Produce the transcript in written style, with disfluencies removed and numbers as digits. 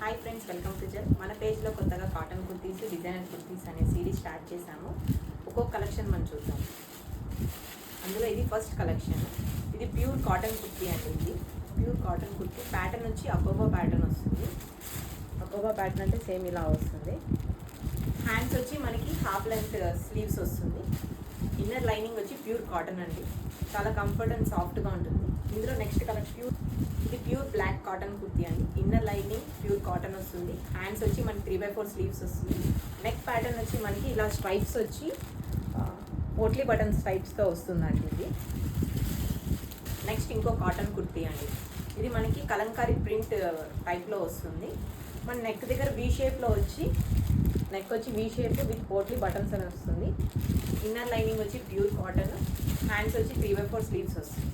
Hi friends, welcome to Jal. మన పేజ్లో కొత్తగా కాటన్ కుర్తీస్, డిజైనర్ కుర్తీస్ అనే సిరీస్ స్టార్ట్ చేశాము. ఒక్కొక్క కలెక్షన్ మనం చూద్దాం. అందులో ఇది ఫస్ట్ కలెక్షన్. ఇది ప్యూర్ కాటన్ కుర్తీ అండి. ఇది ప్యూర్ కాటన్ కుర్తీ. ప్యాటర్న్ వచ్చి అకోబా ప్యాటర్న్ వస్తుంది. అకోబా ప్యాటర్న్ అంటే సేమ్ ఇలా వస్తుంది. హ్యాండ్స్ వచ్చి మనకి హాఫ్ లెంత్ స్లీవ్స్ వస్తుంది. ఇన్నర్ లైనింగ్ వచ్చి ప్యూర్ కాటన్ అండి. చాలా కంఫర్ట్ అండ్ సాఫ్ట్గా ఉంటుంది. ఇందులో నెక్స్ట్ కలర్ ఇది ప్యూర్ బ్లాక్ కాటన్ కుర్తీ అండి. ఇన్నర్ లైనింగ్ ప్యూర్ కాటన్ వస్తుంది. హ్యాండ్స్ వచ్చి మనకి 3/4 స్లీవ్స్ వస్తుంది. నెక్ ప్యాటర్న్ వచ్చి మనకి ఇలా స్ట్రైప్స్ వచ్చి పోట్లీ బటన్ స్ట్రైప్స్తో వస్తుందండి. ఇది నెక్స్ట్ ఇంకో కాటన్ కుర్తీ అండి. ఇది మనకి కలంకారీ ప్రింట్ టైప్లో వస్తుంది. మన నెక్ దగ్గర వీ షేప్లో వచ్చి నెక్ వచ్చి V shape with potli buttons అని వస్తుంది. ఇన్నర్ లైనింగ్ వచ్చి ప్యూర్ కాటన్. హ్యాండ్స్ వచ్చి 3/4 స్లీవ్స్ వస్తుంది.